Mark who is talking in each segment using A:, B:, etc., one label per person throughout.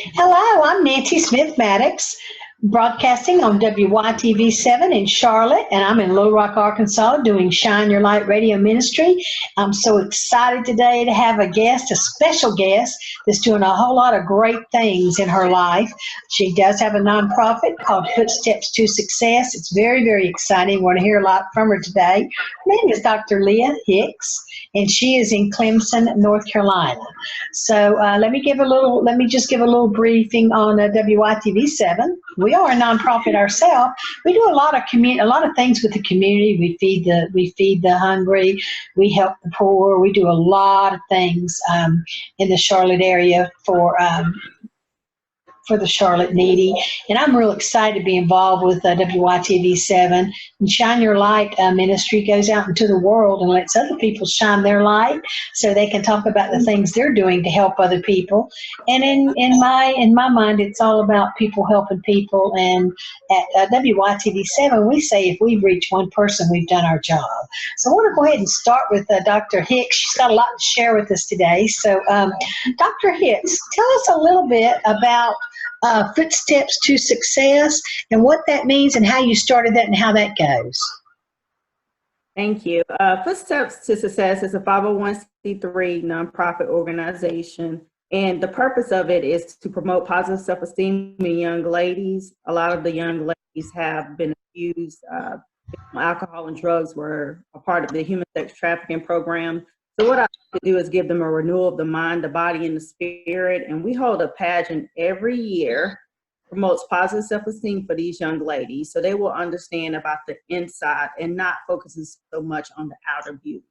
A: Hello, I'm Nancy Smith Mattpx, broadcasting on WYTV7 in Charlotte, and I'm in Little Rock, Arkansas, doing Shine Your Light Radio Ministry. I'm so excited today to have a guest, a special guest, that's doing a whole lot of great things in her life. She does have a nonprofit called Footsteps to Success. It's very, very exciting. We're going to hear a lot from her today. Her name is Dr. Leigh Hicks, and she is in Clemson, North Carolina. So let me just give a little briefing on WYTV7. We are a nonprofit ourselves. We do a lot of things with the community. We feed the hungry. We help the poor. We do a lot of things in the Charlotte area for the Charlotte needy. And I'm real excited to be involved with WYTV7. And Shine Your Light ministry goes out into the world and lets other people shine their light so they can talk about the things they're doing to help other people. And in my mind, it's all about people helping people. And at WYTV7, we say if we reach one person, we've done our job. So I want to go ahead and start with Dr. Hicks. She's got a lot to share with us today. So Dr. Hicks, tell us a little bit about Footsteps to Success and what that means and how you started that and how that goes.
B: Thank you. Footsteps to Success is a 501c3 nonprofit organization, and the purpose of it is to promote positive self-esteem in young ladies. A lot of the young ladies have been abused. Alcohol and drugs were a part of the human sex trafficking program. So what I like to do is give them a renewal of the mind, the body, and the spirit. And we hold a pageant every year, promotes positive self-esteem for these young ladies so they will understand about the inside and not focusing so much on the outer beauty.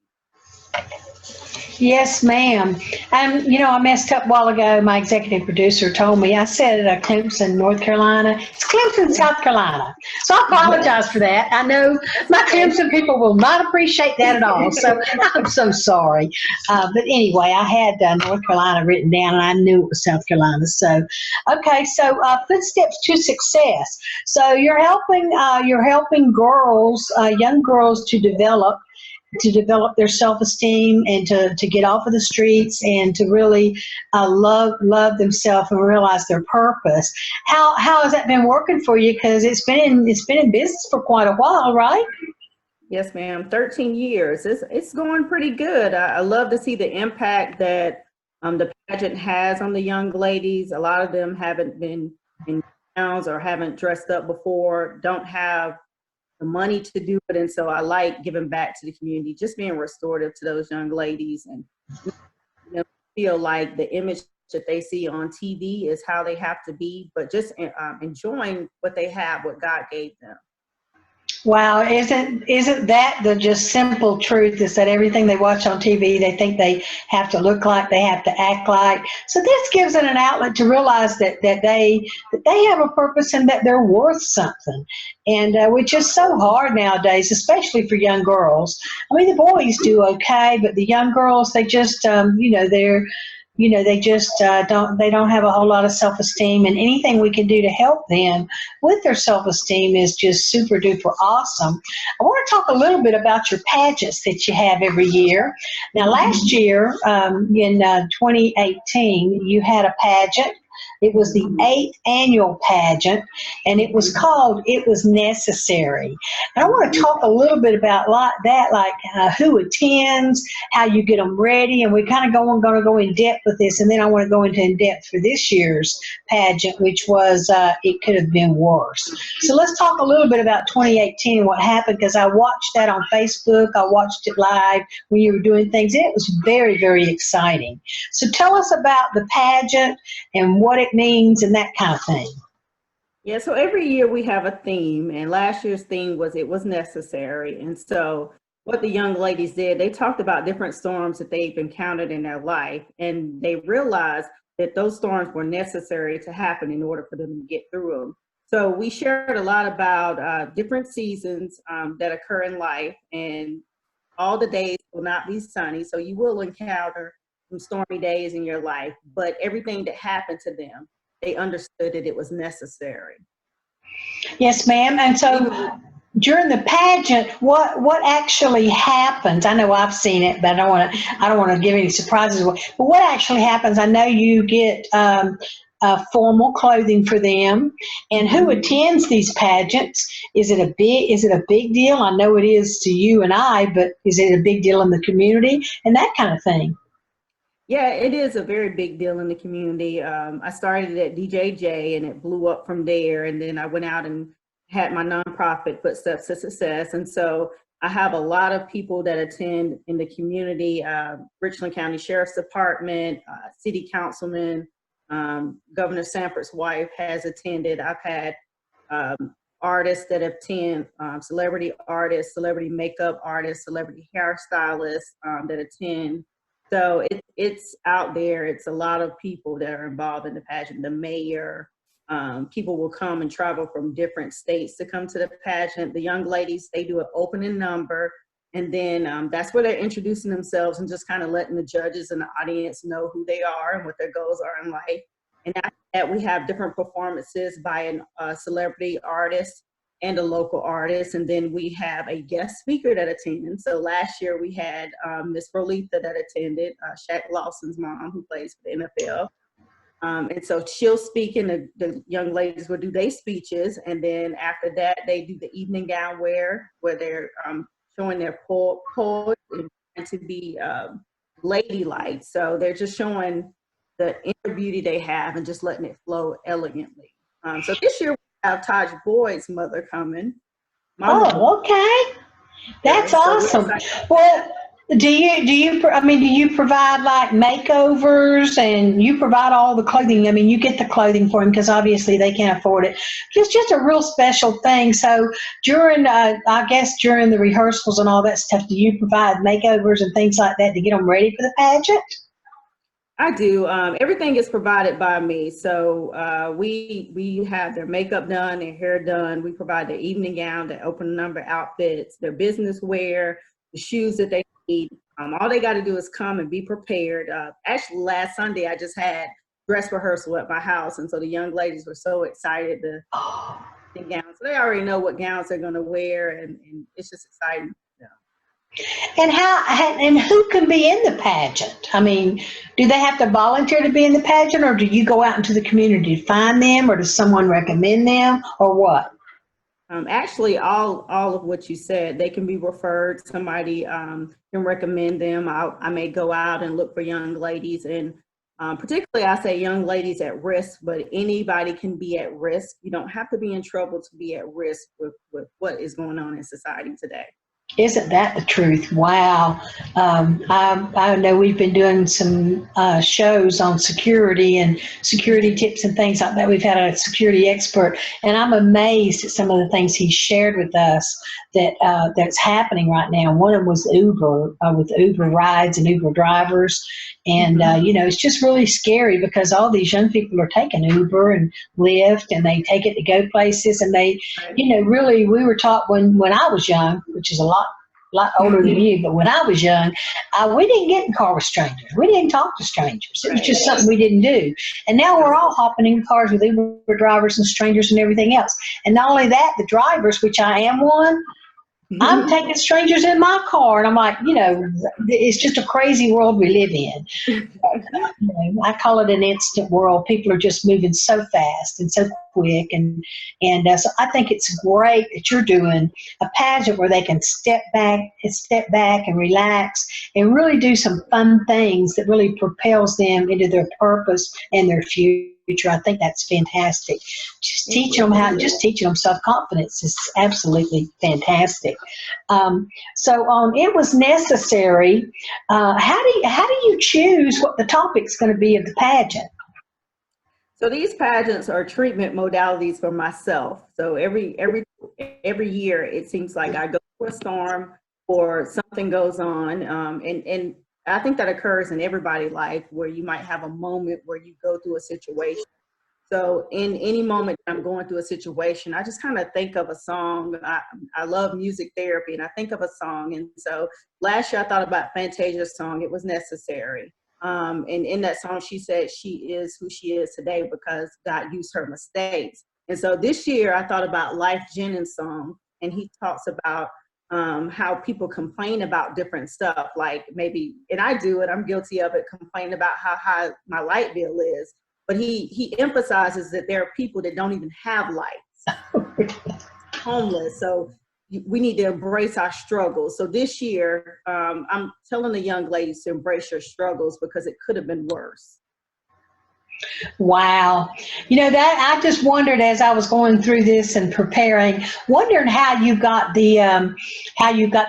A: Yes, ma'am. I messed up a while ago. My executive producer told me, I said Clemson, North Carolina. It's Clemson, South Carolina. So I apologize for that. I know my Clemson people will not appreciate that at all. So I'm so sorry. But anyway, I had North Carolina written down and I knew it was South Carolina. So, okay. So Footsteps to Success. So you're helping girls, young girls to develop their self-esteem and to get off of the streets and to really love themselves and realize their purpose. How has that been working for you? Because it's been in business for quite a while, right?
B: Yes, ma'am. 13 years. It's going pretty good. I love to see the impact that the pageant has on the young ladies. A lot of them haven't been in gowns or haven't dressed up before, don't have the money to do it, and so I like giving back to the community, just being restorative to those young ladies, and feel like the image that they see on TV is how they have to be, but just enjoying what they have, what God gave them.
A: Wow, isn't that the just simple truth, is that everything they watch on TV, they think they have to look like, they have to act like. So this gives it an outlet to realize that they have a purpose and that they're worth something. And which is so hard nowadays, especially for young girls. I mean, the boys do okay, but the young girls, they just, they don't have a whole lot of self-esteem, and anything we can do to help them with their self-esteem is just super duper awesome. I want to talk a little bit about your pageants that you have every year. Now, last year, in 2018, you had a pageant. It was the 8th annual pageant, and it was called It Was Necessary. And I want to talk a little bit about who attends, how you get them ready, and we're kind of going to go in depth with this, and then I want to go into in depth for this year's pageant, which was It Could Have Been Worse. So let's talk a little bit about 2018 and what happened, because I watched that on Facebook. I watched it live when you were doing things, and it was very, very exciting. So tell us about the pageant and what it means and that kind of thing.
B: Yeah, so every year we have a theme, and last year's theme was It Was Necessary. And so what the young ladies did, they talked about different storms that they've encountered in their life, and they realized that those storms were necessary to happen in order for them to get through them. So we shared a lot about different seasons that occur in life, and all the days will not be sunny, so you will encounter some stormy days in your life, but everything that happened to them, they understood that it was necessary.
A: Yes, ma'am. And so during the pageant, what actually happens? I know I've seen it, but I don't want to give any surprises. But what actually happens? I know you get formal clothing for them. And who attends these pageants? Is it a big deal? I know it is to you and I, but is it a big deal in the community and that kind of thing?
B: Yeah, it is a very big deal in the community. I started at DJJ and it blew up from there. And then I went out and had my nonprofit, Footsteps to Success. And so I have a lot of people that attend in the community, Richland County Sheriff's Department, city councilman, Governor Sanford's wife has attended. I've had artists that attend, celebrity artists, celebrity makeup artists, celebrity hairstylists that attend. So it's out there. It's a lot of people that are involved in the pageant. The mayor, people will come and travel from different states to come to the pageant. The young ladies, they do an opening number, and then that's where they're introducing themselves and just kind of letting the judges and the audience know who they are and what their goals are in life. And after that, we have different performances by a celebrity artist and a local artist, and then we have a guest speaker that attends. So last year we had Miss Rolitha that attended, Shaq Lawson's mom, who plays for the NFL. And so she'll speak, and the young ladies will do their speeches, and then after that they do the evening gown wear, where they're showing their poise and trying to be ladylike. So they're just showing the inner beauty they have and just letting it flow elegantly. So this year have Taj Boyd's mother coming.
A: Okay. That's awesome. Well, do you provide like makeovers, and you provide all the clothing? I mean, you get the clothing for them because obviously they can't afford it. It's just a real special thing. So during the rehearsals and all that stuff, do you provide makeovers and things like that to get them ready for the pageant?
B: I do. Everything is provided by me. So we have their makeup done, their hair done. We provide their evening gown, their open number outfits, their business wear, the shoes that they need. All they got to do is come and be prepared. Actually, last Sunday, I just had dress rehearsal at my house. And so the young ladies were so excited to get gowns. So they already know what gowns they're going to wear, and it's just exciting.
A: And who can be in the pageant? I mean, do they have to volunteer to be in the pageant, or do you go out into the community to find them, or does someone recommend them, or what?
B: Actually, all of what you said, they can be referred. Somebody can recommend them. I may go out and look for young ladies, and particularly I say young ladies at risk, but anybody can be at risk. You don't have to be in trouble to be at risk with what is going on in society today.
A: Isn't that the truth? Wow. I know we've been doing some shows on security and security tips and things like that. We've had a security expert, and I'm amazed at some of the things he shared with us that's happening right now. One of them was Uber, with Uber rides and Uber drivers. And, it's just really scary because all these young people are taking Uber and Lyft, and they take it to go places. And they, really, we were taught when I was young, which is a lot older than you, but when I was young, we didn't get in car with strangers. We didn't talk to strangers. It was just something we didn't do. And now we're all hopping in cars with Uber drivers and strangers and everything else. And not only that, the drivers, which I am one, I'm taking strangers in my car, and I'm like, it's just a crazy world we live in. I call it an instant world. People are just moving so fast and so quick, and so I think it's great that you're doing a pageant where they can step back and relax and really do some fun things that really propels them into their purpose and their future. I think that's fantastic. Just teaching them self-confidence is absolutely fantastic. So it was necessary. How do you choose what the topic's going to be of the pageant?
B: So these pageants are treatment modalities for myself. So every year it seems like I go through a storm or something goes on, and I think that occurs in everybody's life, where you might have a moment where you go through a situation. So in any moment I'm going through a situation, I just kind of think of a song. I love music therapy, and I think of a song. And so last year I thought about Fantasia's song, It Was Necessary. And in that song, she said she is who she is today because God used her mistakes. And so this year I thought about Life Jennings' song, and he talks about how people complain about different stuff, like maybe, and I do it, I'm guilty of it, complain about how high my light bill is. but he emphasizes that there are people that don't even have lights, homeless. So we need to embrace our struggles. So this year, I'm telling the young ladies to embrace your struggles because it could have been worse.
A: Wow. You know, that I just wondered as I was going through this and preparing, wondering how you got the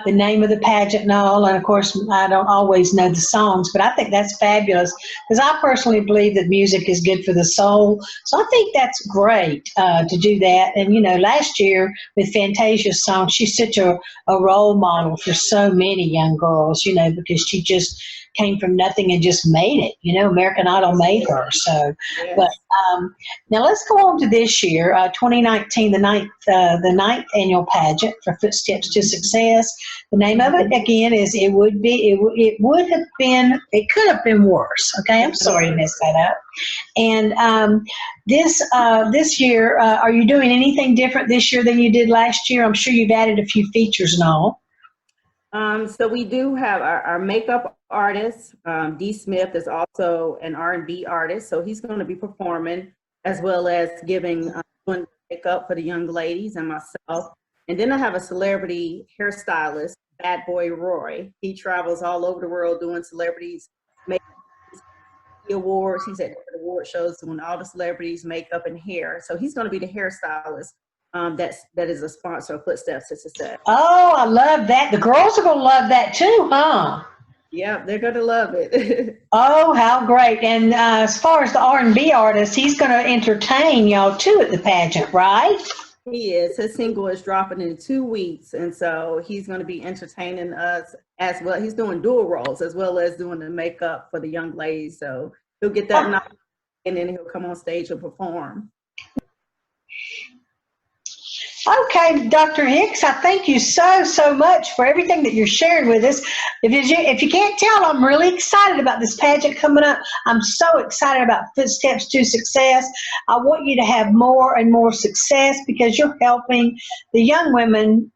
A: name of the pageant and all. And of course, I don't always know the songs, but I think that's fabulous because I personally believe that music is good for the soul. So I think that's great to do that. And, you know, last year with Fantasia's song, she's such a role model for so many young girls, you know, because she just came from nothing and just made it. You know, American Idol made her. So,
B: Yes.
A: but now let's go on to this year, 2019, the ninth annual pageant for Footsteps to Success. The name of it again is it could have been worse. Okay, I'm sorry to mess that up. And this year, are you doing anything different this year than you did last year? I'm sure you've added a few features and all.
B: So we do have our makeup artist. D. Smith is also an R&B artist, so he's going to be performing as well as giving makeup for the young ladies and myself. And then I have a celebrity hairstylist, Bad Boy Roy. He travels all over the world doing celebrities makeup awards. He's at different award shows doing all the celebrities makeup and hair. So he's going to be the hairstylist. That is a sponsor of Footsteps to Success.
A: Oh, I love that. The girls are going to love that too, huh?
B: Yeah, they're going to love it.
A: Oh, how great. And as far as the R&B artist, he's going to entertain y'all too at the pageant, right?
B: He is. His single is dropping in 2 weeks. And so he's going to be entertaining us as well. He's doing dual roles as well as doing the makeup for the young ladies. So he'll get that night and then he'll come on stage and perform.
A: Okay, Dr. Hicks, I thank you so much for everything that you're sharing with us. If you can't tell, I'm really excited about this pageant coming up. I'm so excited about Footsteps to Success. I want you to have more and more success because you're helping the young women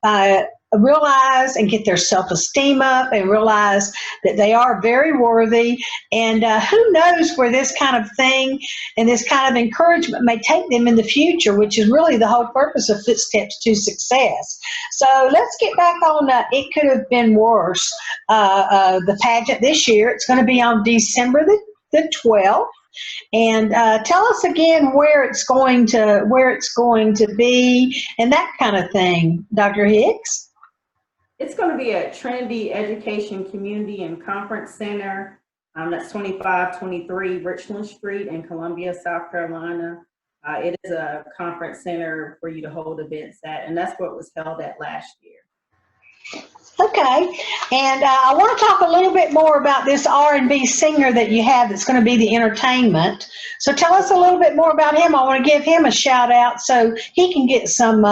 A: realize and get their self-esteem up and realize that they are very worthy. And who knows where this kind of thing and this kind of encouragement may take them in the future, which is really the whole purpose of Footsteps to Success. So let's get back on It Could Have Been Worse, the pageant this year. It's going to be on December the 12th. And tell us again where it's going to be and that kind of thing, Dr. Hicks.
B: It's going to be at Trinity Education Community and Conference Center. That's 2523 Richland Street in Columbia, South Carolina. It is a conference center for you to hold events at, and that's what was held at last year.
A: Okay, and I want to talk a little bit more about this R&B singer that you have that's going to be the entertainment. So tell us a little bit more about him. I want to give him a shout out so he can get some,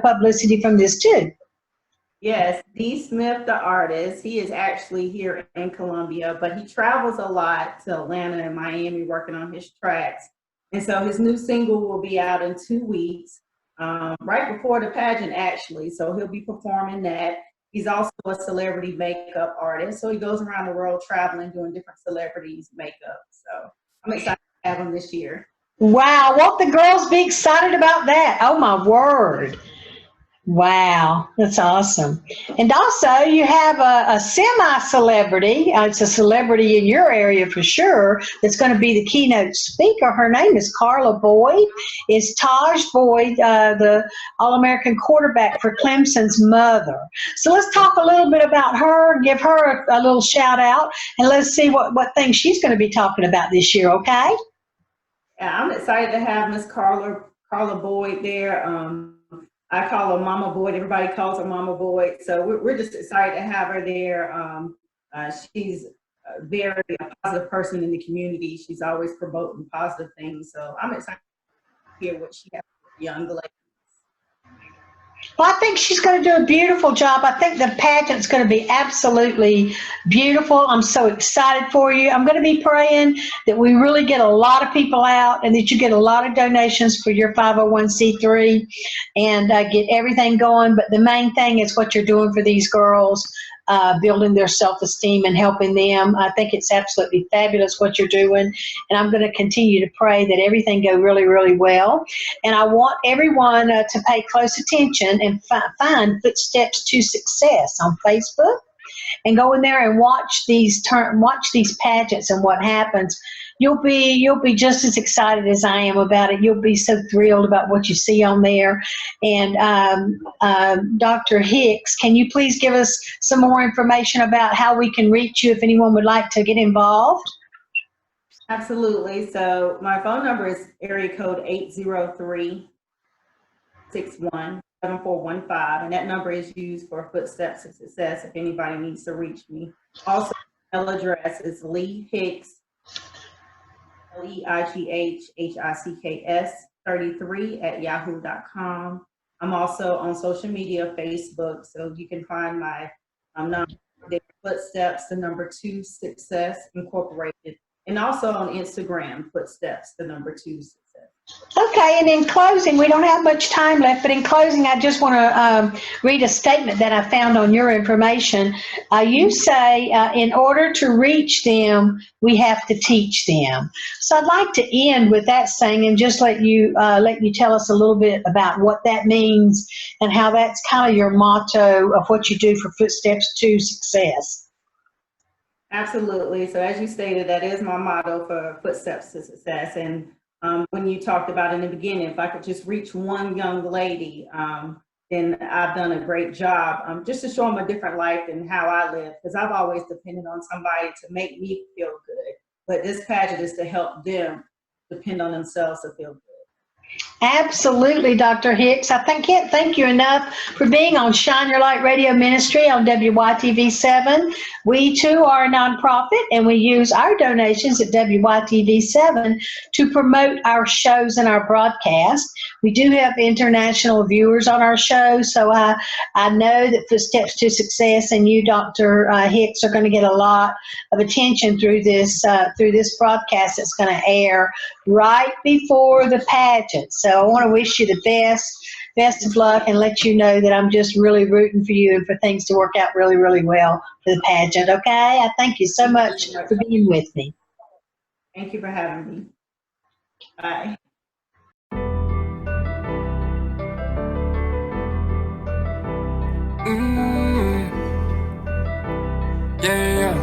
A: publicity from this too.
B: Yes, D. Smith, the artist, he is actually here in Columbia, but he travels a lot to Atlanta and Miami working on his tracks. And so his new single will be out in 2 weeks, right before the pageant, actually. So he'll be performing that. He's also a celebrity makeup artist. So he goes around the world traveling, doing different celebrities' makeup. So I'm excited to have him this year. Wow,
A: won't the girls be excited about that? Oh, my word. Wow, that's awesome. And also you have a semi-celebrity, it's a celebrity in your area for sure, that's going to be the keynote speaker. Her name is Carla Boyd. It's Taj Boyd, the All-American quarterback for Clemson's mother. So let's talk a little bit about her, give her a little shout out, and let's see what things she's going to be talking about this year, okay?
B: Yeah, I'm excited to have Miss Carla Boyd there. I call her Mama Boyd. Everybody calls her Mama Boyd. So we're just excited to have her there. She's a very positive person in the community. She's always promoting positive things. So I'm excited to hear what she has for young ladies.
A: Well, I think she's going to do a beautiful job. I think the pageant's going to be absolutely beautiful. I'm so excited for you. I'm going to be praying that we really get a lot of people out and that you get a lot of donations for your 501c3 and get everything going. But the main thing is what you're doing for these girls. building their self-esteem and helping them. I think it's absolutely fabulous what you're doing, and I'm going to continue to pray that everything go really, really well. And I want everyone to pay close attention and find Footsteps to Success on Facebook, and go in there and watch these pageants and what happens. You'll be just as excited as I am about it. You'll be so thrilled about what you see on there. And Dr. Hicks, can you please give us some more information about how we can reach you if anyone would like to get involved?
B: Absolutely. So my phone number is area code 803-661-7415, and that number is used for Footsteps to Success if anybody needs to reach me. Also, my email address is Leigh Hicks, LEIGHHICKS33 @yahoo.com. I'm also on social media, Facebook, so you can find my nonprofit Footsteps, the number 2 Success Incorporated, and also on Instagram, Footsteps, the number 2 Success.
A: Okay, and in closing, we don't have much time left, but in closing, I just want to read a statement that I found on your information. You say, in order to reach them, we have to teach them. So I'd like to end with that saying and just let you tell us a little bit about what that means and how that's kind of your motto of what you do for Footsteps to Success.
B: Absolutely. So as you stated, that is my motto for Footsteps to Success. And when you talked about in the beginning, if I could just reach one young lady, then I've done a great job, just to show them a different life and how I live, because I've always depended on somebody to make me feel good. But this pageant is to help them depend on themselves to feel good.
A: Absolutely, Dr. Hicks. I can't thank you enough for being on Shine Your Light Radio Ministry on WYTV7. We, too, are a nonprofit, and we use our donations at WYTV7 to promote our shows and our broadcast. We do have international viewers on our show, so I know that Footsteps to Success and you, Dr. Hicks, are going to get a lot of attention through this broadcast that's going to air right before the pageant. So I want to wish you the best of luck, and let you know that I'm just really rooting for you and for things to work out really, really well for the pageant, okay? I thank you so much for being with me.
B: Thank you for having me. Bye.
C: Yeah.